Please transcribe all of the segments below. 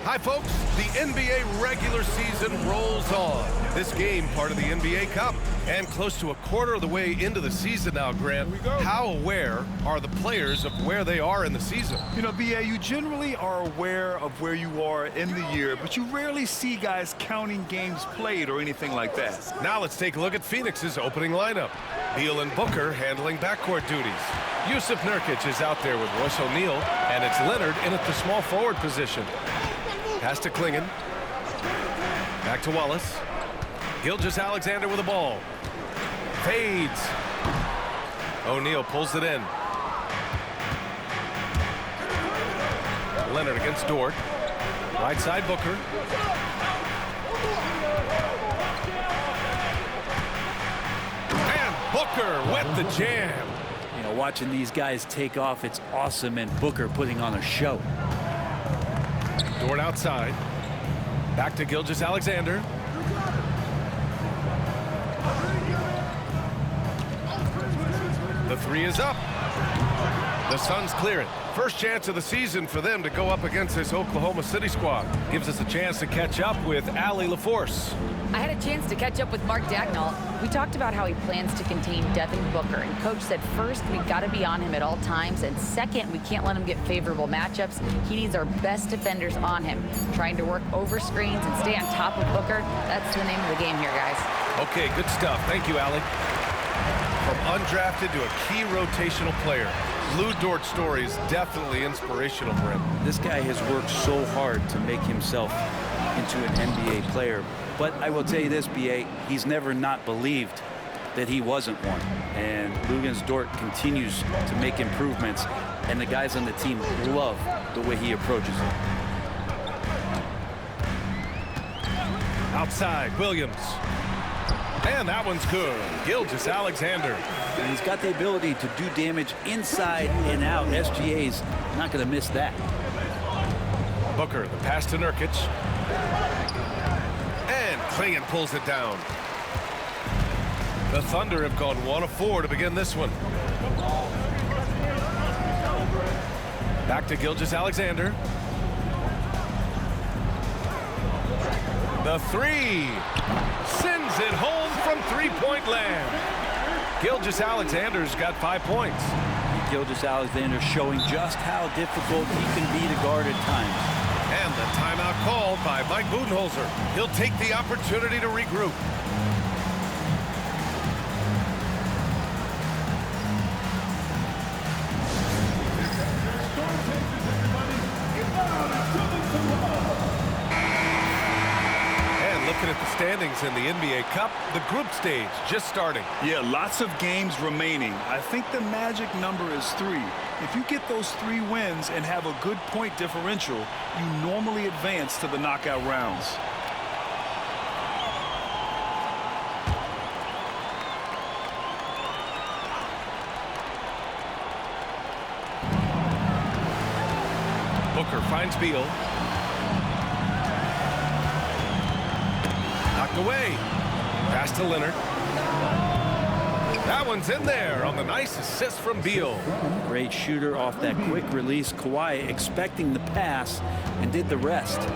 Hi, folks. The NBA regular season rolls on. This game, part of the NBA Cup. And close to a quarter of the way into the season now, Grant. How aware are the players of where they are in the season? You know, B.A., you generally are aware of where you are in the year, but you rarely see guys counting games played or anything like that. Now let's take a look at Phoenix's opening lineup. Beal and Booker handling backcourt duties. Jusuf Nurkic is out there with Royce O'Neal, and it's Leonard in at the small forward position. Pass to Klingon. Back to Wallace. Gilgeous-Alexander with the ball. Fades. O'Neal pulls it in. Leonard against Dort. Right side Booker. And Booker with the jam. You know, watching these guys take off, it's awesome, and Booker putting on a show. Dort outside. Back to Gilgeous-Alexander. The three is up. The Suns clear it. First chance of the season for them to go up against this Oklahoma City squad. Gives us a chance to catch up with Allie LaForce. I had a chance to catch up with Mark Dagnall. We talked about how he plans to contain Devin Booker, and Coach said first, we've got to be on him at all times, and second, we can't let him get favorable matchups. He needs our best defenders on him, trying to work over screens and stay on top of Booker. That's the name of the game here, guys. Okay, good stuff. Thank you, Allie. From undrafted to a key rotational player, Lu Dort's story is definitely inspirational for him. This guy has worked so hard to make himself into an NBA player. But I will tell you this, B.A., he's never not believed that he wasn't one. And Luguentz Dort continues to make improvements, and the guys on the team love the way he approaches it. Outside, Williams. And that one's good. Gilgeous-Alexander. And he's got the ability to do damage inside and out. SGA's not going to miss that. Booker, the pass to Nurkic. And Klingon pulls it down. The Thunder have gone 1 of 4 to begin this one. Back to Gilgeous-Alexander. The three. Sends it home from three-point land. Gilgeous-Alexander's got 5 points. Gilgeous-Alexander showing just how difficult he can be to guard at times. And the timeout called by Mike Budenholzer. He'll take the opportunity to regroup. Looking at the standings in the NBA Cup, the group stage just starting. Yeah, lots of games remaining. I think the magic number is 3. If you get those 3 wins and have a good point differential, you normally advance to the knockout rounds. Booker finds Beal. Away. Pass to Leonard. That one's in there on the nice assist from Beal. Great shooter off that quick release. Kawhi expecting the pass and did the rest.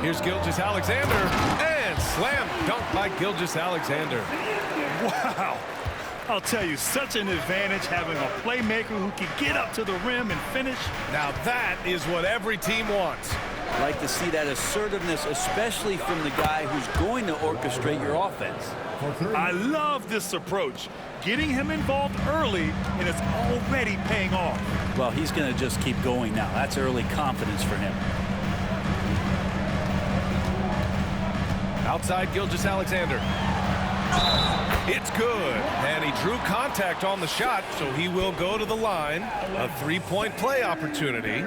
Here's Gilgeous-Alexander. And slam dunk by Gilgeous-Alexander. Wow. I'll tell you, such an advantage having a playmaker who can get up to the rim and finish. Now that is what every team wants. I like to see that assertiveness, especially from the guy who's going to orchestrate your offense. I love this approach. Getting him involved early, and it's already paying off. Well, he's going to just keep going now. That's early confidence for him. Outside Gilgeous-Alexander. It's good. And he drew contact on the shot, so he will go to the line. A 3-point play opportunity.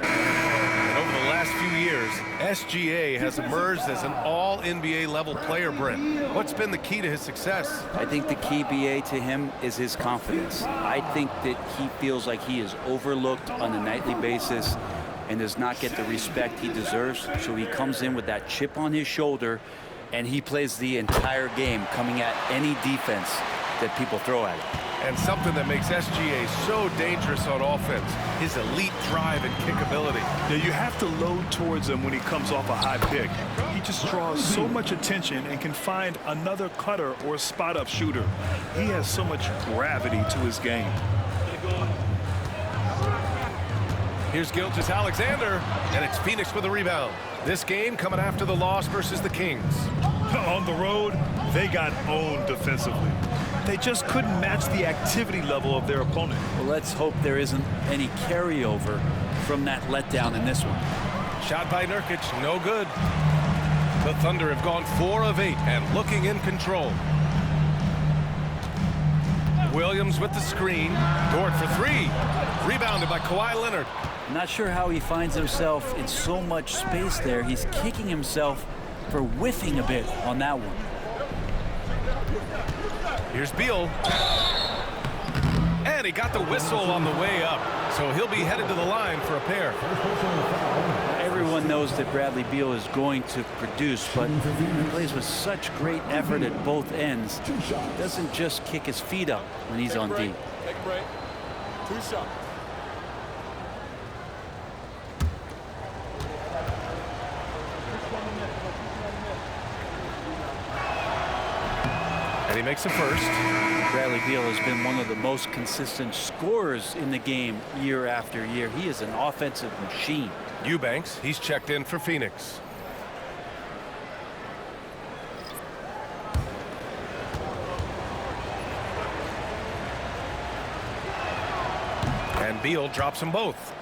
Over the last few years, SGA has emerged as an all-NBA level player, Brent. What's been the key to his success? I think the key, BA, to him is his confidence. I think that he feels like he is overlooked on a nightly basis and does not get the respect he deserves. So he comes in with that chip on his shoulder, and he plays the entire game, coming at any defense that people throw at him. And something that makes SGA so dangerous on offense, his elite drive and kick ability. Yeah, you have to load towards him when he comes off a high pick. He just draws so much attention and can find another cutter or spot-up shooter. He has so much gravity to his game. Here's Gilgeous-Alexander, and it's Phoenix with a rebound. This game coming after the loss versus the Kings. On the road, they got owned defensively. They just couldn't match the activity level of their opponent. Well, let's hope there isn't any carryover from that letdown in this one. Shot by Nurkic, no good. The Thunder have gone 4 of 8 and looking in control. Williams with the screen. Dort for 3. Rebounded by Kawhi Leonard. I'm not sure how he finds himself in so much space there. He's kicking himself for whiffing a bit on that one. Here's Beal. And he got the whistle on the way up. So he'll be headed to the line for a pair. Everyone knows that Bradley Beal is going to produce, but he plays with such great effort at both ends. He doesn't just kick his feet up when he's on D. Take a break. 2 shots. And he makes a first. Bradley Beal has been one of the most consistent scorers in the game year after year. He is an offensive machine. Eubanks, he's checked in for Phoenix. And Beal drops them both.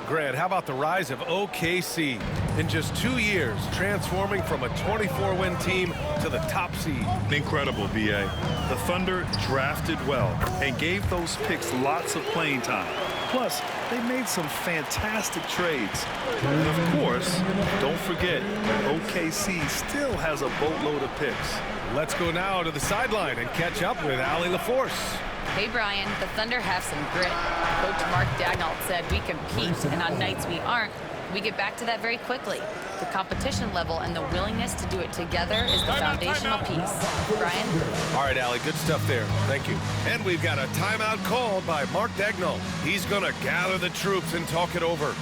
Grant, how about the rise of OKC? In just 2 years, transforming from a 24-win team to the top seed. Incredible, B.A. The Thunder drafted well and gave those picks lots of playing time. Plus, they made some fantastic trades. And of course, don't forget, OKC still has a boatload of picks. Let's go now to the sideline and catch up with Allie LaForce. Hey, Brian, the Thunder have some grit. Coach Mark Daigneault said we compete, and on nights we aren't, we get back to that very quickly. The competition level and the willingness to do it together is the foundational piece. Brian? All right, Allie, good stuff there. Thank you. And we've got a timeout called by Mark Daigneault. He's going to gather the troops and talk it over.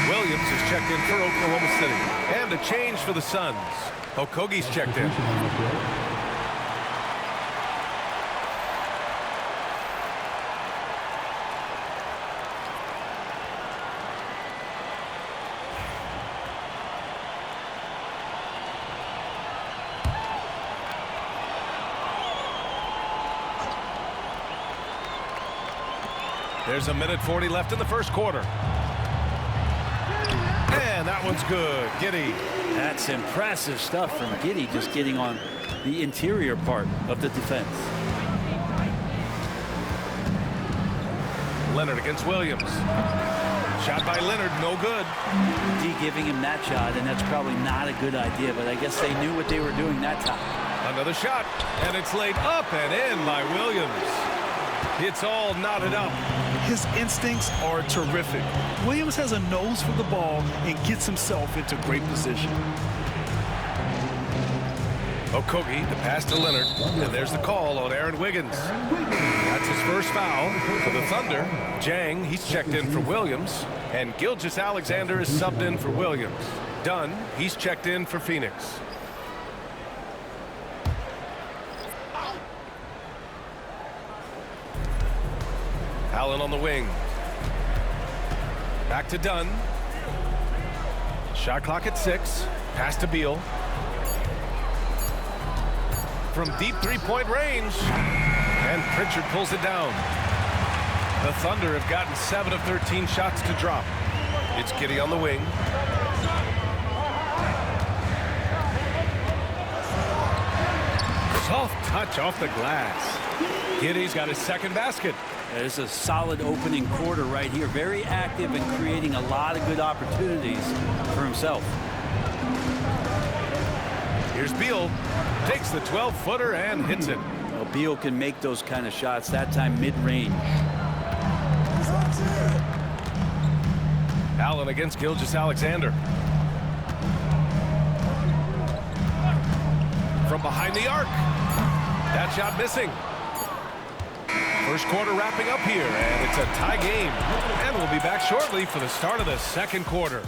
Williams is checked in for Oklahoma City. And a change for the Suns. Okogie's checked in. There's a minute 40 left in the first quarter. And that one's good. Giddey. That's impressive stuff from Giddey, just getting on the interior part of the defense. Leonard against Williams. Shot by Leonard, no good. D giving him that shot, and that's probably not a good idea, but I guess they knew what they were doing that time. Another shot, and it's laid up and in by Williams. It's all knotted up. His instincts are terrific. Williams has a nose for the ball and gets himself into great position. Okogie, the pass to Leonard, and there's the call on Aaron Wiggins. That's his first foul for the Thunder. Jang, he's checked in for Williams, and Gilgeous-Alexander is subbed in for Williams. Dunn, he's checked in for Phoenix. Allen on the wing. Back to Dunn. Shot clock at 6. Pass to Beal. From deep three-point range. And Pritchard pulls it down. The Thunder have gotten 7 of 13 shots to drop. It's Giddey on the wing. Soft touch off the glass. Giddey's got his second basket. There's a solid opening quarter right here. Very active and creating a lot of good opportunities for himself. Here's Beal. Takes the 12-footer and hits it. Well, Beal can make those kind of shots, that time mid-range. Allen against Gilgeous-Alexander. From behind the arc. That shot missing. First quarter wrapping up here, and it's a tie game. And we'll be back shortly for the start of the second quarter.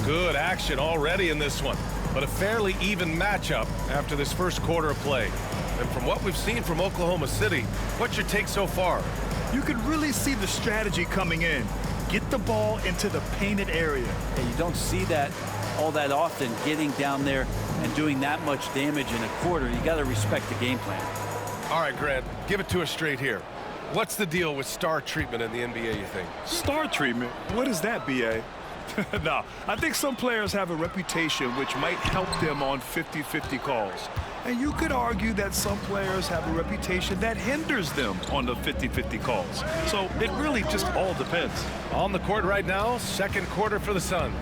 Good action already in this one, but a fairly even matchup after this first quarter of play. And from what we've seen from Oklahoma City, what's your take so far? You could really see the strategy coming in. Get the ball into the painted area. Yeah, you don't see that all that often, getting down there and doing that much damage in a quarter. You got to respect the game plan. All right, Grant, give it to us straight here. What's the deal with star treatment in the NBA, you think? Star treatment? What is that, B.A.? No, I think some players have a reputation which might help them on 50-50 calls. And you could argue that some players have a reputation that hinders them on the 50-50 calls. So it really just all depends. On the court right now, second quarter for the Suns.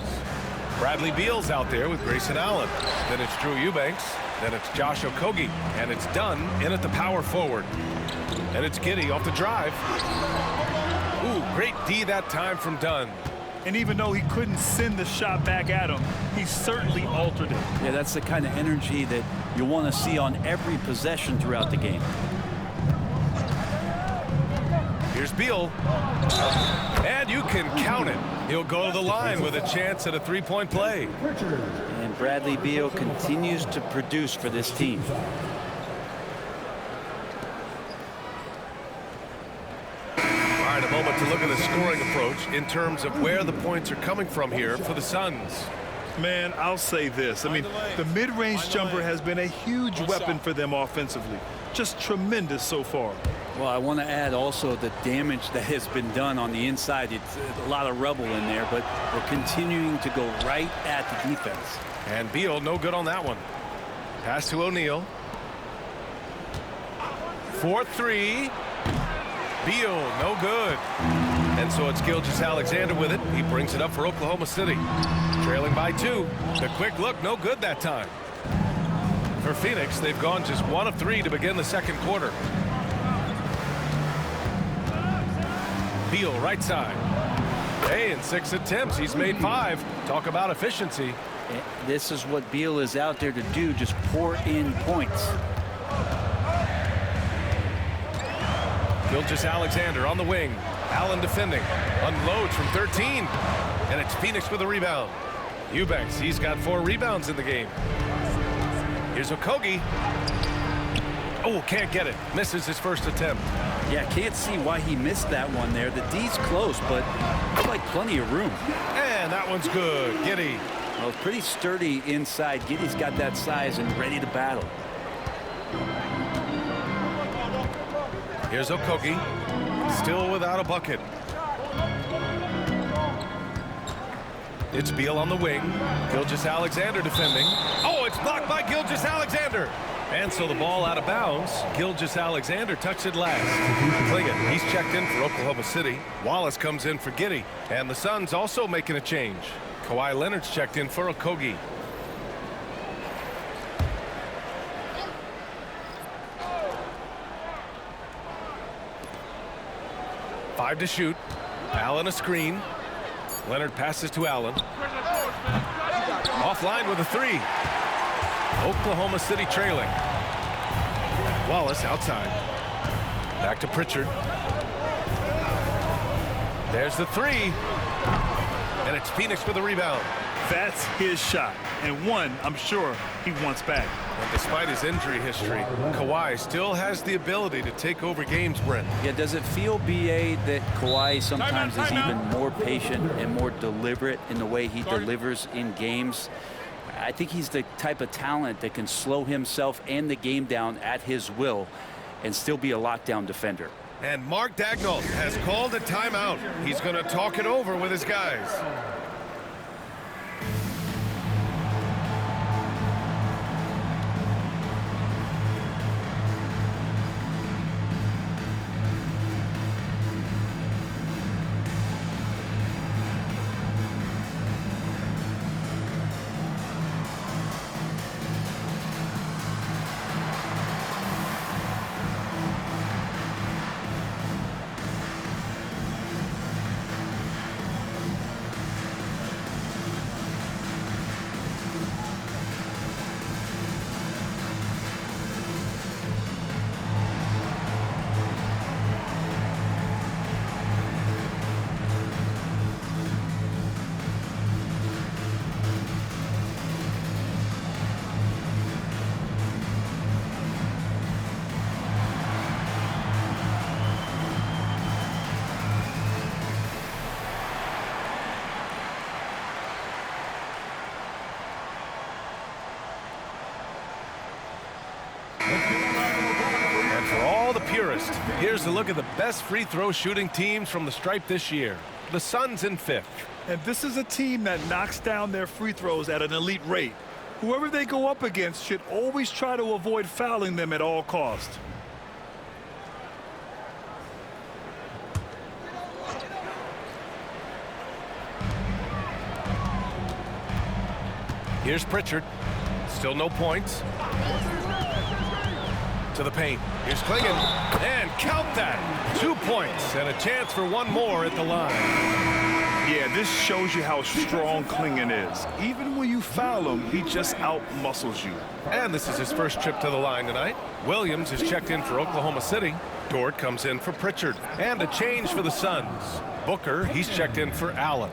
Bradley Beal's out there with Grayson Allen. Then it's Drew Eubanks. Then it's Josh Okogie. And it's Dunn in at the power forward. And it's Giddey off the drive. Ooh, great D that time from Dunn. And even though he couldn't send the shot back at him, he certainly altered it. Yeah, that's the kind of energy that you want to see on every possession throughout the game. Here's Beal. And you can count it. He'll go to the line with a chance at a three-point play. And Bradley Beal continues to produce for this team. All right, a moment to look at the scoring approach in terms of where the points are coming from here for the Suns. Man, I'll say this. I mean, the mid-range jumper has been a huge weapon for them offensively. Just tremendous so far. Well, I want to add also the damage that has been done on the inside. It's a lot of rubble in there, but we're continuing to go right at the defense. And Beal, no good on that one. Pass to O'Neal. 4-3. Beal, no good. And so it's Gilgeous-Alexander with it. He brings it up for Oklahoma City. Trailing by 2. The quick look, no good that time. For Phoenix, they've gone just 1 of 3 to begin the second quarter. Beal, right side. Hey, in 6 attempts, he's made 5. Talk about efficiency. This is what Beal is out there to do, just pour in points. Gilgeous-Alexander on the wing. Allen defending. Unloads from 13. And it's Phoenix with a rebound. Eubanks, he's got 4 rebounds in the game. Here's Okogie. Oh, can't get it. Misses his first attempt. Yeah, can't see why he missed that one there. The D's close, but looks like plenty of room. And that one's good. Giddey. Well, pretty sturdy inside. Giddey's got that size and ready to battle. Here's Okogie. Still without a bucket. It's Beal on the wing. Gilgeous-Alexander defending. Oh, it's blocked by Gilgeous-Alexander. And so the ball out of bounds. Gilgeous-Alexander touched it last. Clingan, he's checked in for Oklahoma City. Wallace comes in for Giddey. And the Suns also making a change. Kawhi Leonard's checked in for Okogie. Five to shoot. Allen a screen. Leonard passes to Allen. Offline with a three. Oklahoma City trailing. Wallace outside. Back to Pritchard. There's the three. And it's Phoenix with a rebound. That's his shot, and one I'm sure he wants back. And despite his injury history, Kawhi still has the ability to take over games, Brent. Yeah, does it feel, B.A., that Kawhi sometimes is even more patient and more deliberate in the way he delivers in games? I think he's the type of talent that can slow himself and the game down at his will and still be a lockdown defender. And Mark Daigneault has called a timeout. He's going to talk it over with his guys. Here's a look at the best free throw shooting teams from the stripe this year. The Suns in 5th. And this is a team that knocks down their free throws at an elite rate. Whoever they go up against should always try to avoid fouling them at all costs. Here's Pritchard. Still no points. To the paint. Here's Clingan. And count that. 2 points and a chance for one more at the line. Yeah, this shows you how strong Clingan is. Even when you foul him, he just out-muscles you. And this is his first trip to the line tonight. Williams is checked in for Oklahoma City. Dort comes in for Pritchard. And a change for the Suns. Booker, he's checked in for Allen.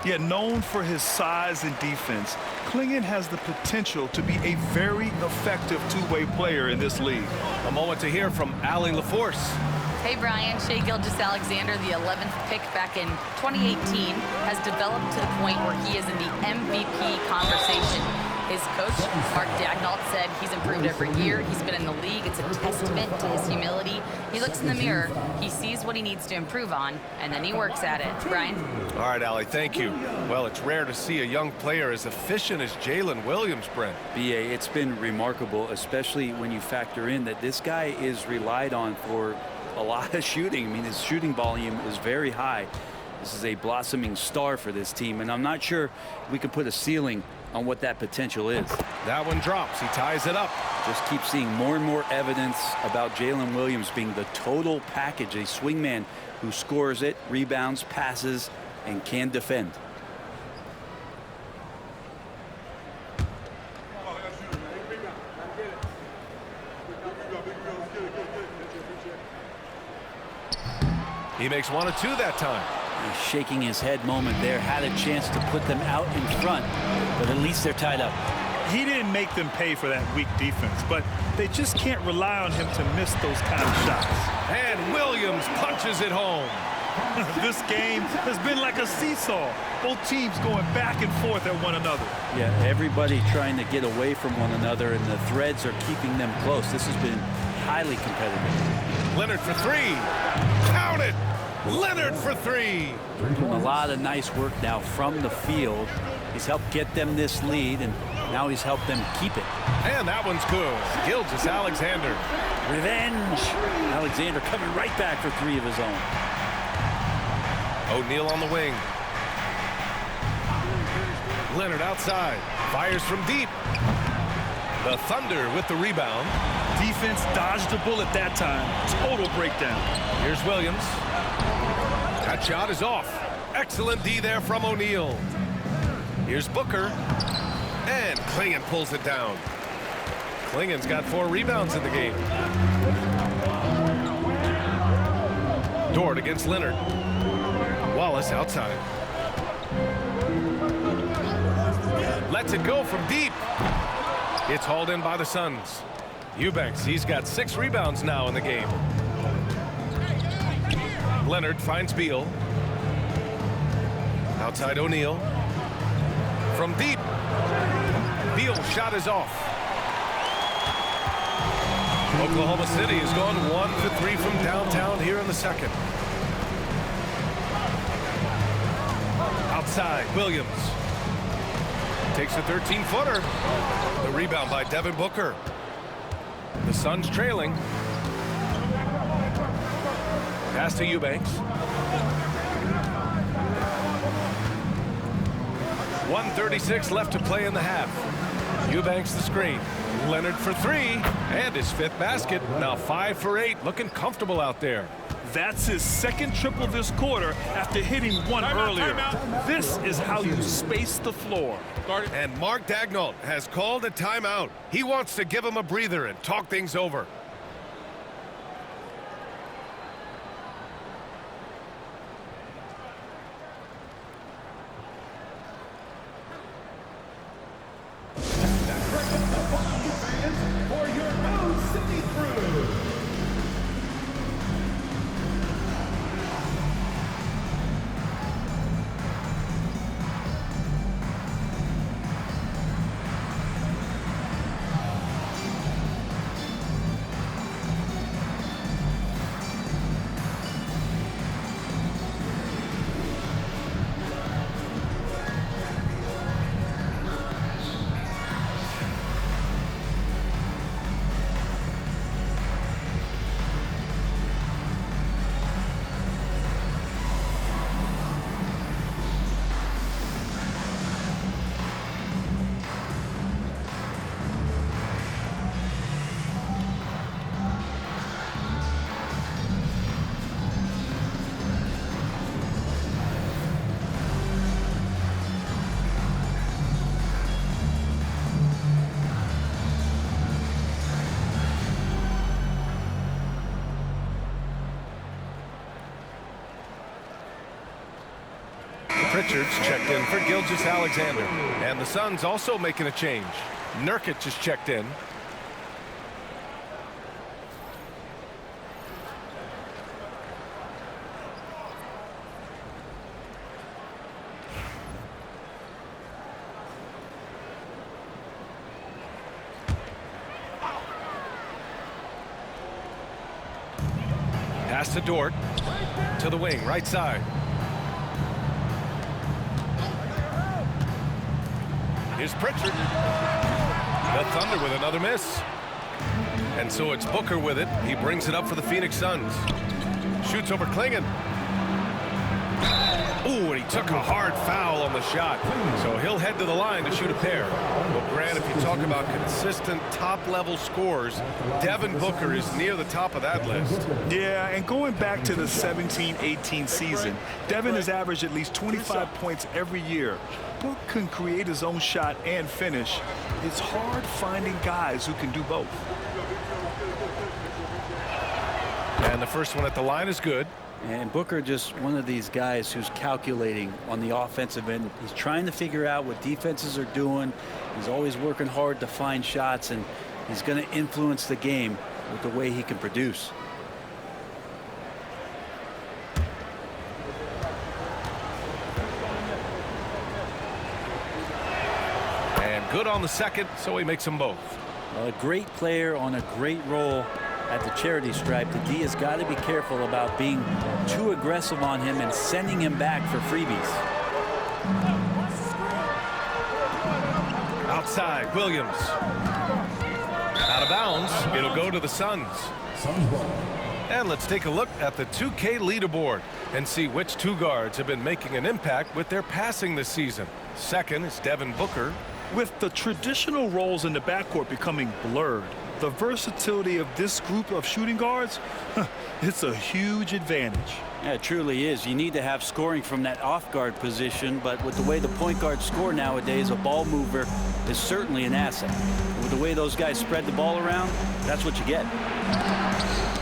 Yet known for his size and defense, Clingan has the potential to be a very effective two-way player in this league. A moment to hear from Allie LaForce. Hey, Brian. Shai Gilgeous-Alexander, the 11th pick back in 2018, has developed to the point where he is in the MVP conversation. His coach, Mark Daigneault, said he's improved every year. He's been in the league. It's a testament to his humility. He looks in the mirror, he sees what he needs to improve on, and then he works at it. Brian? All right, Allie, thank you. Well, it's rare to see a young player as efficient as Jalen Williams, Brent. B.A., it's been remarkable, especially when you factor in that this guy is relied on for a lot of shooting. I mean, his shooting volume is very high. This is a blossoming star for this team, and I'm not sure we can put a ceiling on what that potential is. That one drops. He ties it up. Just keep seeing more and more evidence about Jalen Williams being the total package, a swingman who scores it, rebounds, passes, and can defend. He makes 1 of 2 that time. He's shaking his head moment there. Had a chance to put them out in front, but at least they're tied up. He didn't make them pay for that weak defense, but they just can't rely on him to miss those kind of shots. And Williams punches it home. This game has been like a seesaw. Both teams going back and forth at one another. Yeah, everybody trying to get away from one another, and the threads are keeping them close. This has been highly competitive. Leonard for 3. Count it. Leonard for three. Doing a lot of nice work now from the field. He's helped get them this lead, and now he's helped them keep it. And that one's good. Gilgeous-Alexander. Revenge. Alexander coming right back for three of his own. O'Neal on the wing. Leonard outside. Fires from deep. The Thunder with the rebound. Defense dodged the bullet that time. Total breakdown. Here's Williams. That shot is off. Excellent D there from O'Neal. Here's Booker. And Klingon pulls it down. Klingon's got 4 rebounds in the game. Dort against Leonard. Wallace outside. Lets it go from deep. It's hauled in by the Suns. Eubanks, he's got 6 rebounds now in the game. Leonard finds Beal. Outside O'Neal. From deep. Beal's shot is off. Oklahoma City has gone 1 for 3 from downtown here in the second. Outside, Williams. Takes a 13-footer. The rebound by Devin Booker. The Suns trailing. Pass to Eubanks. 1:36 left to play in the half. Eubanks the screen. Leonard for 3. And his 5th basket. Now 5 for 8. Looking comfortable out there. That's his 2nd triple this quarter after hitting one earlier. This is how you space the floor. And Mark Daigneault has called a timeout. He wants to give him a breather and talk things over. Pritchard's checked in for Gilgeous-Alexander. And the Suns also making a change. Nurkic is checked in. Pass to Dort. To the wing, right side. Here's Pritchard. The Thunder with another miss. And so it's Booker with it. He brings it up for the Phoenix Suns. Shoots over Klingon. Ooh, and he took a hard foul on the shot. So he'll head to the line to shoot a pair. Well, Grant, if you talk about consistent top-level scores, Devin Booker is near the top of that list. Yeah, and going back to the 17-18 season, Devin has averaged at least 25 points every year. Book can create his own shot and finish. It's hard finding guys who can do both. And the first one at the line is good. And Booker just one of these guys who's calculating on the offensive end. He's trying to figure out what defenses are doing. He's always working hard to find shots, and he's going to influence the game with the way he can produce. And good on the second, so he makes them both. A great player on a great role. at the charity stripe, the D has got to be careful about being too aggressive on him and sending him back for freebies. Outside, Williams. Out of bounds, it'll go to the Suns. And let's take a look at the 2K leaderboard and see which two guards have been making an impact with their passing this season. Second is Devin Booker. With the traditional roles in the backcourt becoming blurred, the versatility of this group of shooting guards, it's a huge advantage. Yeah, it truly is. You need to have scoring from that off-guard position, but with the way the point guards score nowadays, a ball mover is certainly an asset. With the way those guys spread the ball around, that's what you get.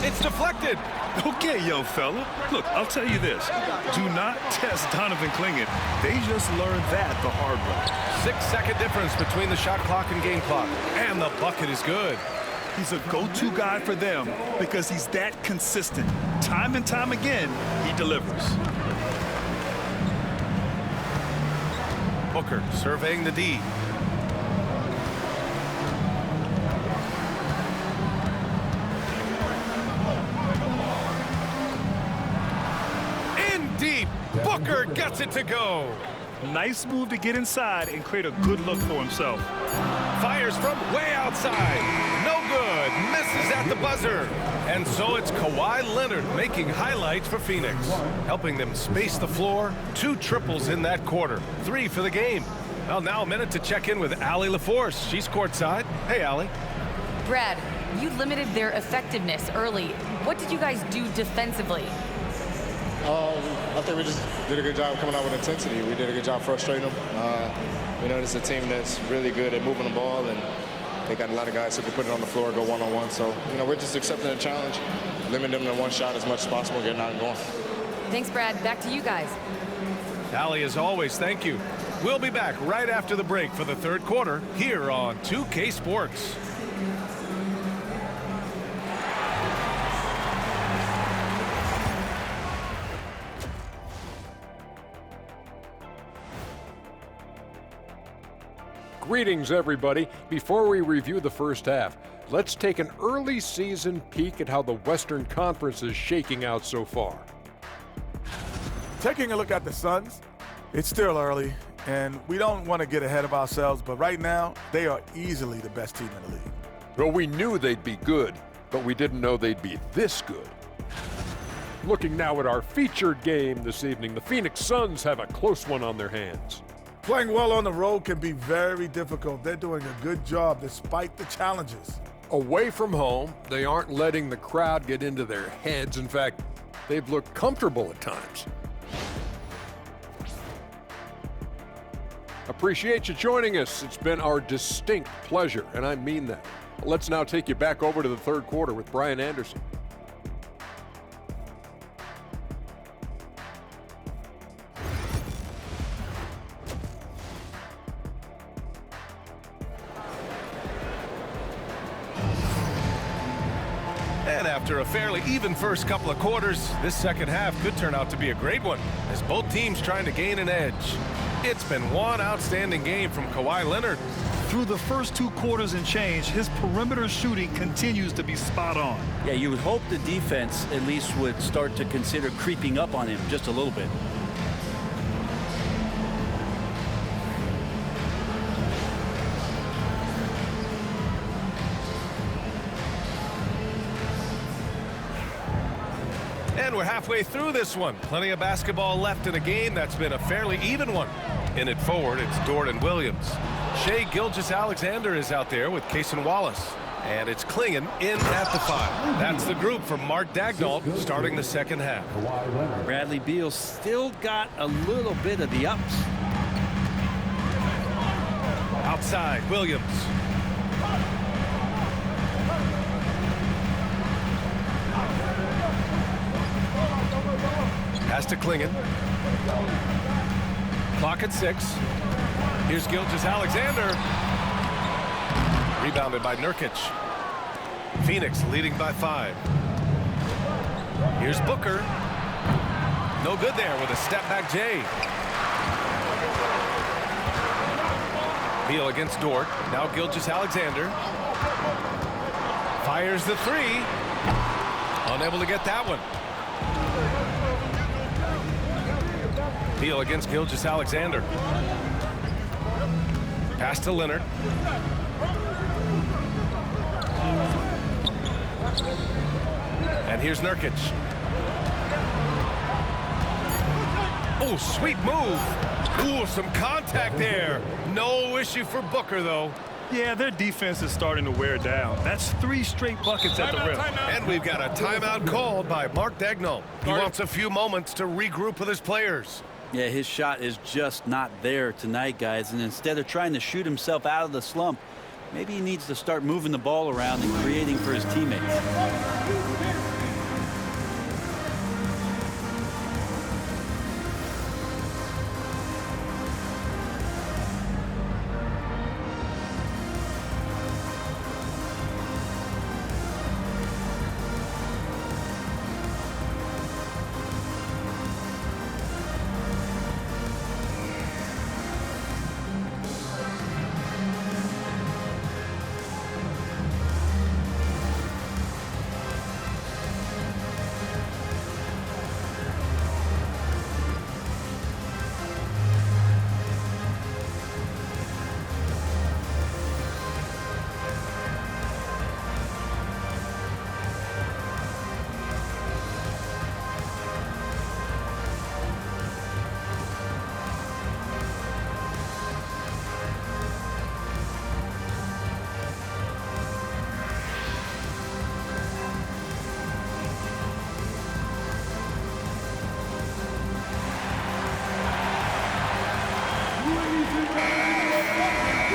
It's deflected. Okay, young fella. Look, I'll tell you this. Do not test Donovan Clingan. They just learned that the hard way. 6-second difference between the shot clock and game clock. And the bucket is good. He's a go-to guy for them because he's that consistent. Time and time again, he delivers. Booker surveying the D. In deep, Booker gets it to go. Nice move to get inside and create a good look for himself. Fires from way outside. No good. Misses at the buzzer. And so it's Kawhi Leonard making highlights for Phoenix, helping them space the floor. 2 triples in that quarter. 3 for the game. Well, now a minute to check in with Allie LaForce. She's courtside. Hey, Allie. Brad, you limited their effectiveness early. What did you guys do defensively? I think we just did a good job coming out with intensity. We did a good job frustrating them. We know this is a team that's really good at moving the ball, and they got a lot of guys who can put it on the floor, go one-on-one. So, we're just accepting the challenge, limiting them to one shot as much as possible, getting out and going. Thanks, Brad. Back to you guys. Allie, as always, thank you. We'll be back right after the break for the third quarter here on 2K Sports. Greetings, everybody. Before we review the first half, let's take an early season peek at how the Western Conference is shaking out so far. Taking a look at the Suns, it's still early, and we don't want to get ahead of ourselves, but right now, they are easily the best team in the league. Well, we knew they'd be good, but we didn't know they'd be this good. Looking now at our featured game this evening, the Phoenix Suns have a close one on their hands. Playing well on the road can be very difficult. They're doing a good job despite the challenges. Away from home, they aren't letting the crowd get into their heads. In fact, they've looked comfortable at times. Appreciate you joining us. It's been our distinct pleasure, and I mean that. Let's now take you back over to the third quarter with Brian Anderson. And after a fairly even first couple of quarters, this second half could turn out to be a great one as both teams trying to gain an edge. It's been one outstanding game from Kawhi Leonard. Through the first 2 quarters and change, his perimeter shooting continues to be spot on. Yeah, you would hope the defense at least would start to consider creeping up on him just a little bit. And we're halfway through this one. Plenty of basketball left in a game that's been a fairly even one. In it forward, it's Dort Williams. Shai Gilgeous-Alexander is out there with Cason Wallace. And it's Clingan in at the 5. That's the group from Mark Daigneault starting the second half. Bradley Beal still got a little bit of the ups. Outside, Williams. Pass to Clingan. Clock at 6. Here's Gilgeous-Alexander. Rebounded by Nurkic. Phoenix leading by 5. Here's Booker. No good there with a step-back J. Beal against Dort. Now Gilgeous-Alexander. Fires the 3. Unable to get that one. Beal against Gilgeous-Alexander. Pass to Leonard. And here's Nurkic. Oh, sweet move. Ooh, some contact there. No issue for Booker, though. Yeah, their defense is starting to wear down. That's 3 straight buckets at the rim. And we've got a timeout called by Mark Daigneault. He wants a few moments to regroup with his players. Yeah, his shot is just not there tonight, guys. And instead of trying to shoot himself out of the slump, maybe he needs to start moving the ball around and creating for his teammates.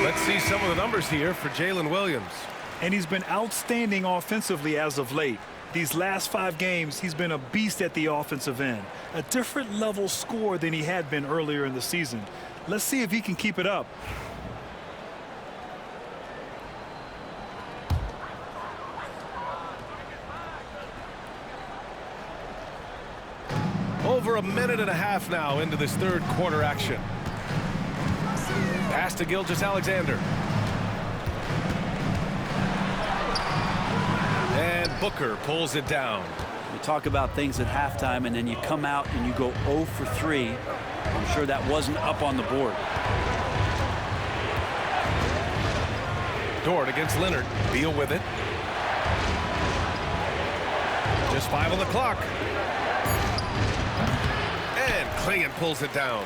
Let's see some of the numbers here for Jalen Williams. And he's been outstanding offensively as of late. These last 5 games, he's been a beast at the offensive end. A different level scorer than he had been earlier in the season. Let's see if he can keep it up. Over a minute and a half now into this third quarter action. Pass to Gilgeous-Alexander. And Booker pulls it down. You talk about things at halftime, and then you come out and you go 0 for 3. I'm sure that wasn't up on the board. Dort against Leonard. Beal with it. Just 5 on the clock. And Clingan pulls it down.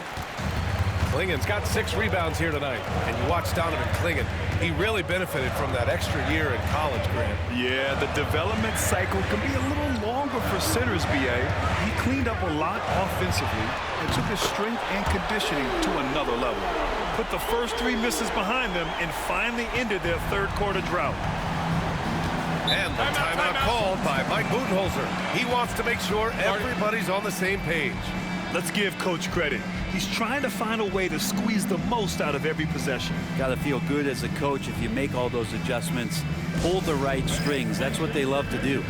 Clingan's got 6 rebounds here tonight. And you watch Donovan Clingan. He really benefited from that extra year in college, Grant. Yeah, the development cycle can be a little longer for centers, B.A. He cleaned up a lot offensively and took his strength and conditioning to another level. Put the first 3 misses behind them and finally ended their third quarter drought. And the timeout called by Mike Budenholzer. He wants to make sure everybody's on the same page. Let's give Coach credit. He's trying to find a way to squeeze the most out of every possession. Got to feel good as a coach if you make all those adjustments. Pull the right strings. That's what they love to do.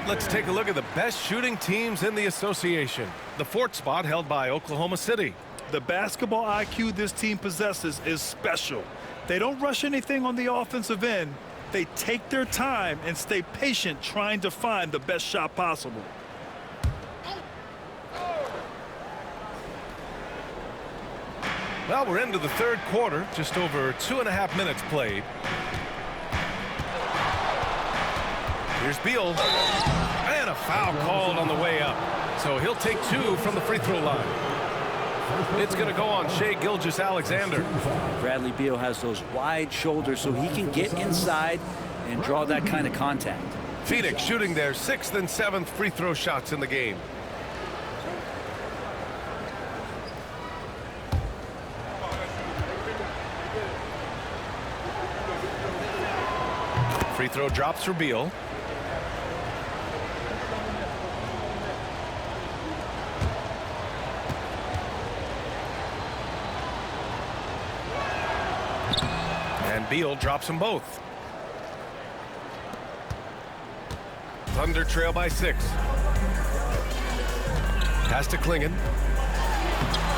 Let's take a look at the best shooting teams in the association. The 4th spot held by Oklahoma City. The basketball IQ this team possesses is special. They don't rush anything on the offensive end. They take their time and stay patient trying to find the best shot possible. Well, we're into the third quarter, just over 2.5 minutes played. Here's Beal, and a foul called on the way up. So he'll take 2 from the free throw line. It's going to go on Shai Gilgeous-Alexander. Bradley Beal has those wide shoulders so he can get inside and draw that kind of contact. Phoenix shooting their 6th and 7th free throw shots in the game. Free throw drops for Beal. And Beal drops them both. Thunder trail by 6. Pass to Clingan.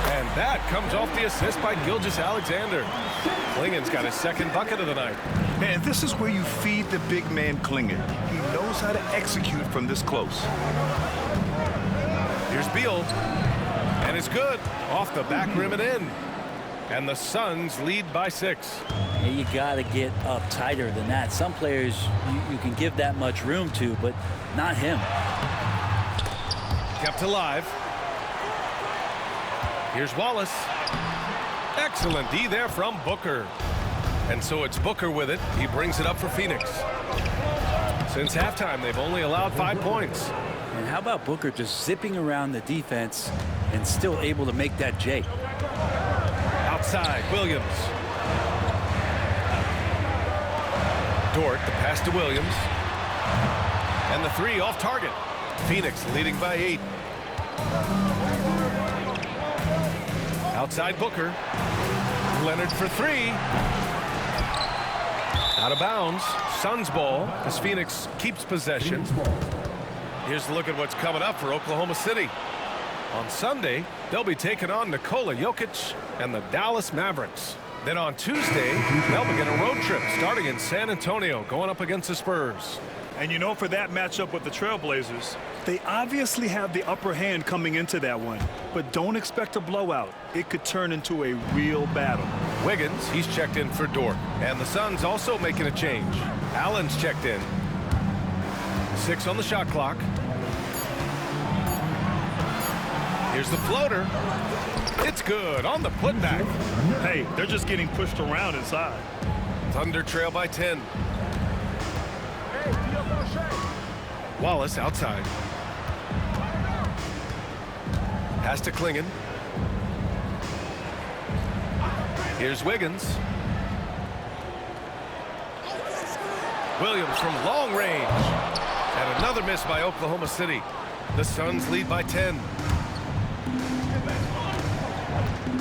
And that comes off the assist by Gilgeous-Alexander. Clingan's got his 2nd bucket of the night. Man, this is where you feed the big man Clingan. He knows how to execute from this close. Here's Beal. And it's good. Off the back rim and in. And the Suns lead by 6. Yeah, you got to get up tighter than that. Some players you can give that much room to, but not him. Kept alive. Here's Wallace. Excellent D there from Booker. And so it's Booker with it. He brings it up for Phoenix. Since halftime, they've only allowed 5 points. And how about Booker just zipping around the defense and still able to make that J? Outside, Williams. Dort, the pass to Williams. And the 3 off target. Phoenix leading by 8. Outside Booker. Leonard for 3. Out of bounds. Suns ball as Phoenix keeps possession. Here's a look at what's coming up for Oklahoma City. On Sunday, they'll be taking on Nikola Jokic and the Dallas Mavericks. Then on Tuesday, they'll begin a road trip starting in San Antonio, going up against the Spurs. And you know, for that matchup with the Trailblazers, they obviously have the upper hand coming into that one. But don't expect a blowout. It could turn into a real battle. Wiggins, he's checked in for Dort. And the Suns also making a change. Allen's checked in. 6 on the shot clock. Here's the floater. It's good on the putback. Hey, they're just getting pushed around inside. Thunder trail by 10. Wallace outside. Pass to Clingan. Here's Wiggins. Williams from long range. And another miss by Oklahoma City. The Suns lead by 10.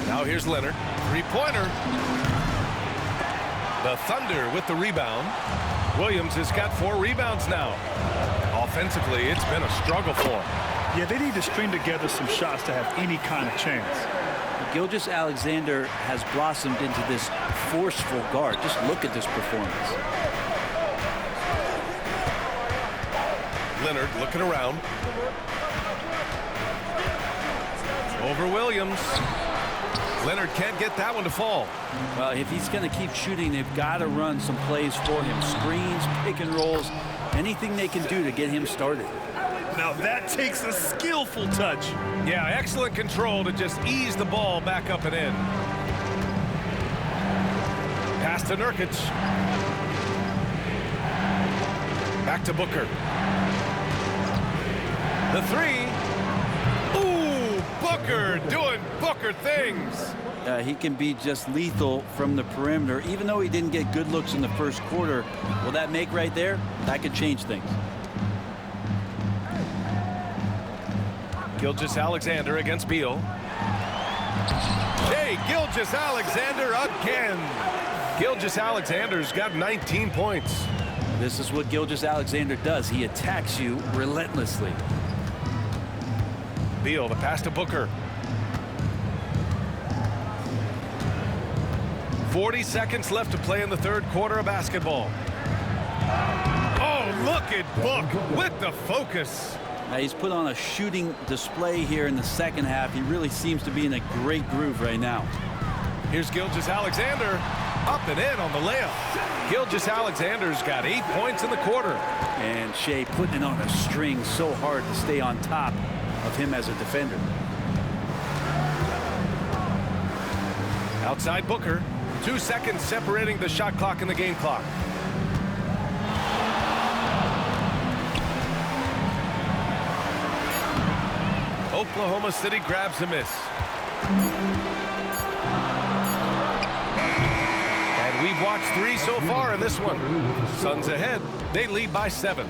Now here's Leonard. 3-pointer. The Thunder with the rebound. Williams has got 4 rebounds now. Offensively, it's been a struggle for him. Yeah, they need to string together some shots to have any kind of chance. Gilgeous-Alexander has blossomed into this forceful guard. Just look at this performance. Leonard looking around. Over Williams. Leonard can't get that one to fall. Well, if he's going to keep shooting, they've got to run some plays for him. Screens, pick and rolls, anything they can do to get him started. Now that takes a skillful touch. Yeah, excellent control to just ease the ball back up and in. Pass to Nurkic. Back to Booker. The 3. Ooh, Booker doing Booker things. He can be just lethal from the perimeter. Even though he didn't get good looks in the first quarter, will that make right there? That could change things. Gilgeous-Alexander against Beal. Hey, Gilgeous-Alexander again. Gilgeous-Alexander's got 19 points. This is what Gilgeous-Alexander does. He attacks you relentlessly. Beal, the pass to Booker. 40 seconds left to play in the third quarter of basketball. Oh, look at Book with the focus. Now he's put on a shooting display here in the second half. He really seems to be in a great groove right now. Here's Gilgeous-Alexander. Up and in on the layup. Gilgeous-Alexander's got 8 points in the quarter. And Shea putting it on a string so hard to stay on top of him as a defender. Outside Booker. 2 seconds separating the shot clock and the game clock. Oklahoma City grabs a miss. And we've watched 3 so far in this one. Suns ahead. They lead by 7.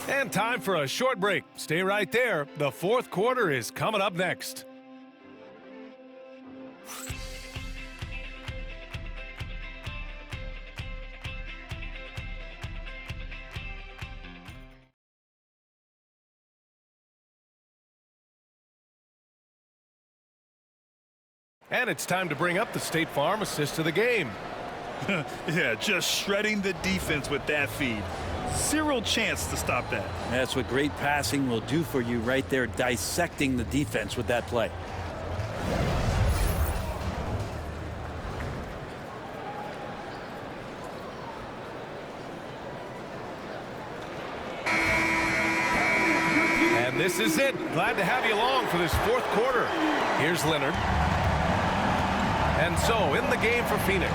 And time for a short break. Stay right there. The fourth quarter is coming up next. And it's time to bring up the State Farm assist of the game. Yeah, just shredding the defense with that feed. Zero chance to stop that. That's what great passing will do for you right there, dissecting the defense with that play. And this is it. Glad to have you along for this fourth quarter. Here's Leonard. And so, in the game for Phoenix,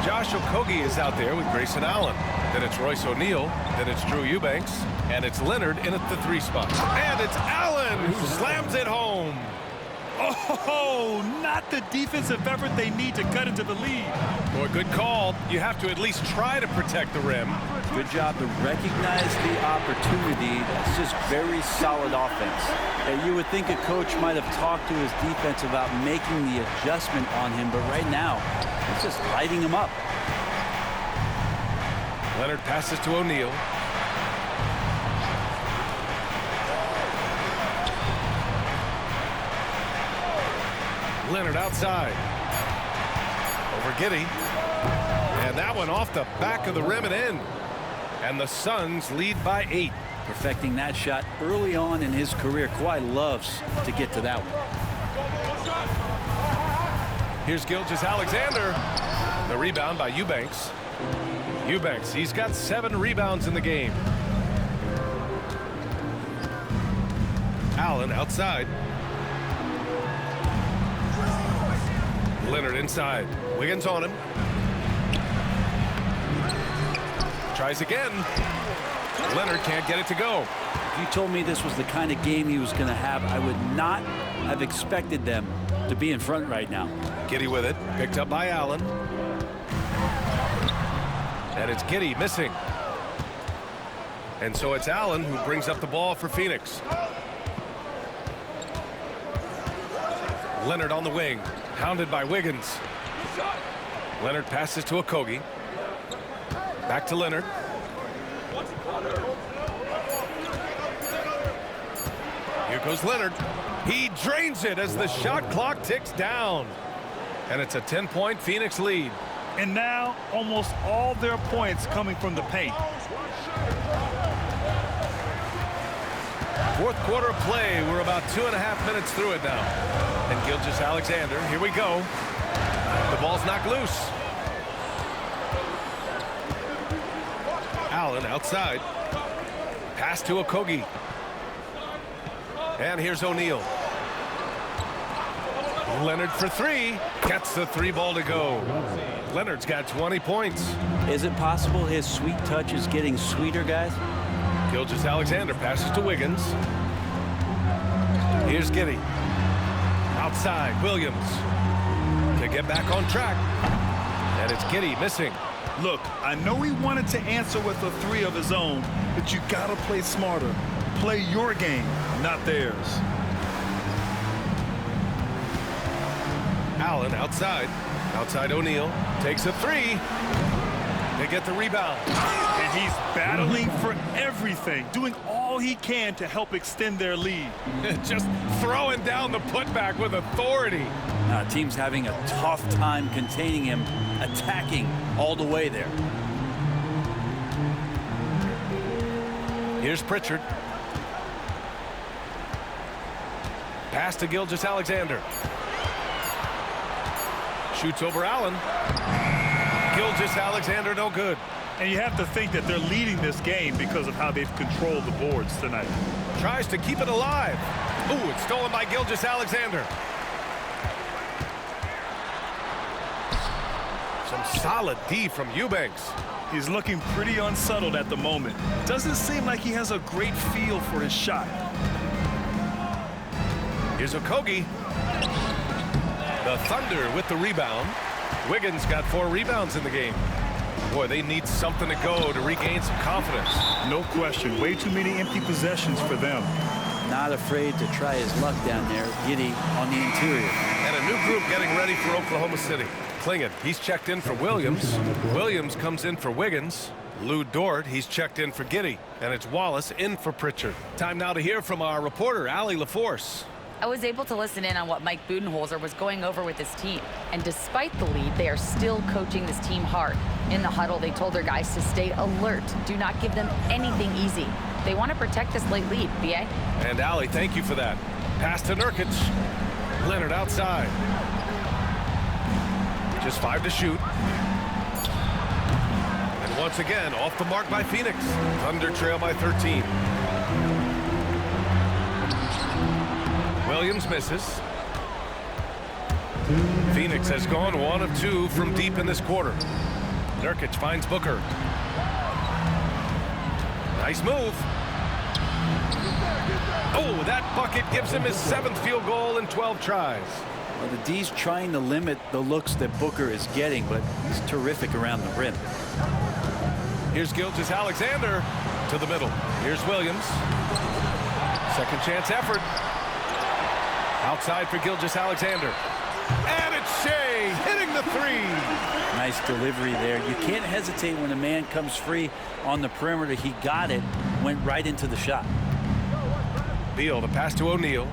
Josh Okogie is out there with Grayson Allen. Then it's Royce O'Neal. Then it's Drew Eubanks. And it's Leonard in at the 3 spot. And it's Allen who slams it home. Oh, not the defensive effort they need to cut into the lead. Boy, good call. You have to at least try to protect the rim. Good job to recognize the opportunity. That's just very solid offense. And you would think a coach might have talked to his defense about making the adjustment on him, but right now, it's just lighting him up. Leonard passes to O'Neal. Leonard outside. Over Giddey. And that one off the back of the rim and in. And the Suns lead by 8. Perfecting that shot early on in his career. Kawhi loves to get to that one. Here's Gilgeous-Alexander. The rebound by Eubanks. Eubanks, he's got 7 rebounds in the game. Allen outside. Leonard inside. Wiggins on him. Tries again. Leonard can't get it to go. If you told me this was the kind of game he was going to have, I would not have expected them to be in front right now. Giddey with it. Picked up by Allen. And it's Giddey missing. And so it's Allen who brings up the ball for Phoenix. Leonard on the wing. Hounded by Wiggins. Leonard passes to Okogie. Back to Leonard. Here goes Leonard. He drains it as the shot clock ticks down. And it's a 10-point Phoenix lead. And now almost all their points coming from the paint. Fourth quarter of play. We're about 2.5 minutes through it now. And Gilgeous-Alexander, here we go. The ball's knocked loose. Allen outside. Pass to Okogie. And here's O'Neal. Leonard for 3. Gets the 3 ball to go. Leonard's got 20 points. Is it possible his sweet touch is getting sweeter, guys? Gilgeous-Alexander passes to Wiggins. Here's Giddey. Outside, Williams. To get back on track. And it's Giddey missing. Look, I know he wanted to answer with a 3 of his own, but you gotta play smarter. Play your game, not theirs. Allen outside. Outside O'Neal. Takes a 3. They get the rebound. And he's battling for everything, doing all he can to help extend their lead. Just throwing down the putback with authority. Team's having a tough time containing him, attacking all the way there. Here's Pritchard. Pass to Gilgeous-Alexander. Shoots over Allen. Gilgeous-Alexander no good. And you have to think that they're leading this game because of how they've controlled the boards tonight. Tries to keep it alive. Ooh, it's stolen by Gilgeous-Alexander. Some solid D from Eubanks. He's looking pretty unsettled at the moment. Doesn't seem like he has a great feel for his shot. Here's Okogie. The Thunder with the rebound. Wiggins got 4 rebounds in the game. Boy, they need something to go to regain some confidence. No question. Way too many empty possessions for them. Not afraid to try his luck down there. Giddey on the interior. And a new group getting ready for Oklahoma City. Clingan, he's checked in for Williams. Williams comes in for Wiggins. Lou Dort, he's checked in for Giddey. And it's Wallace in for Pritchard. Time now to hear from our reporter, Allie LaForce. I was able to listen in on what Mike Budenholzer was going over with his team. And despite the lead, they are still coaching this team hard. In the huddle, they told their guys to stay alert. Do not give them anything easy. They want to protect this late lead, B.A. And Allie, thank you for that. Pass to Nurkic. Leonard outside. Just 5 to shoot. And once again, off the mark by Phoenix. Thunder trail by 13. Williams misses. Phoenix has gone 1 of 2 from deep in this quarter. Nurkic finds Booker. Nice move. Oh, that bucket gives him his 7th field goal in 12 tries. Well, the D's trying to limit the looks that Booker is getting, but he's terrific around the rim. Here's Gilgeous-Alexander to the middle. Here's Williams. Second chance effort. Outside for Gilgeous-Alexander. And it's Shea hitting the 3. Nice delivery there. You can't hesitate when a man comes free on the perimeter. He got it, went right into the shot. Beal, the pass to O'Neal.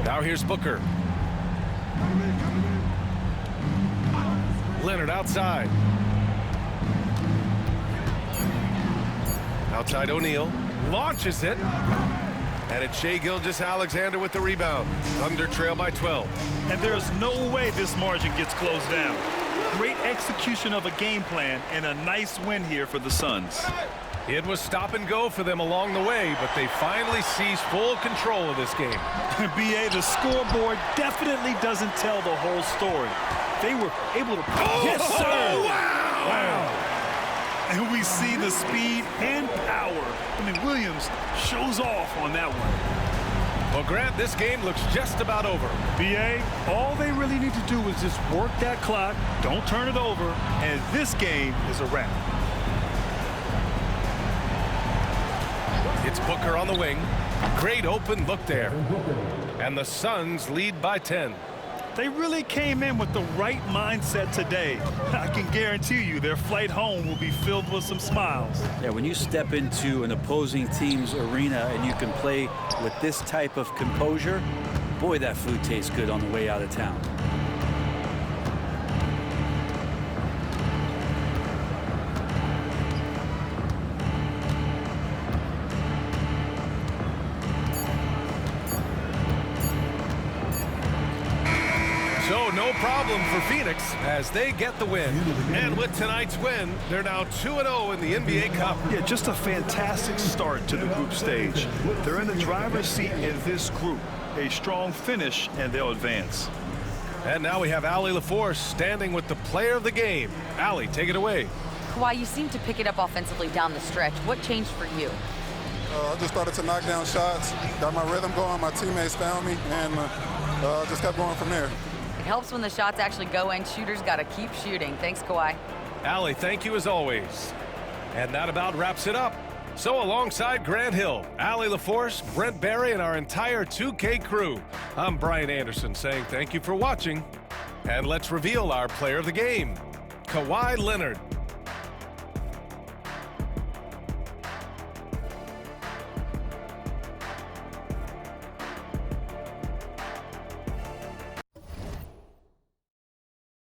Now here's Booker. Leonard outside. Outside O'Neal. Launches it. And it's Shai Gilgeous-Alexander with the rebound. Thunder trail by 12. And there's no way this margin gets closed down. Great execution of a game plan and a nice win here for the Suns. It was stop and go for them along the way, but they finally seized full control of this game. B.A., the scoreboard definitely doesn't tell the whole story. They were able to... Yes, sir! Wow! And we see the speed and power. I mean, Williams shows off on that one. Well, Grant, this game looks just about over. B.A., all they really need to do is just work that clock, don't turn it over, and this game is a wrap. It's Booker on the wing. Great open look there. And the Suns lead by 10. They really came in with the right mindset today. I can guarantee you their flight home will be filled with some smiles. Yeah, when you step into an opposing team's arena and you can play with this type of composure, boy, that food tastes good on the way out of town. So no problem for Phoenix as they get the win. And with tonight's win, they're now 2-0 in the NBA Cup. Yeah, just a fantastic start to the group stage. They're in the driver's seat in this group. A strong finish, and they'll advance. And now we have Allie LaForce standing with the player of the game. Allie, take it away. Kawhi, you seem to pick it up offensively down the stretch. What changed for you? I just started to knock down shots, got my rhythm going, my teammates found me, and just kept going from there. It helps when the shots actually go in. Shooters got to keep shooting. Thanks, Kawhi. Allie, thank you as always. And that about wraps it up. So alongside Grant Hill, Allie LaForce, Brent Barry, and our entire 2K crew, I'm Brian Anderson saying thank you for watching. And let's reveal our player of the game, Kawhi Leonard.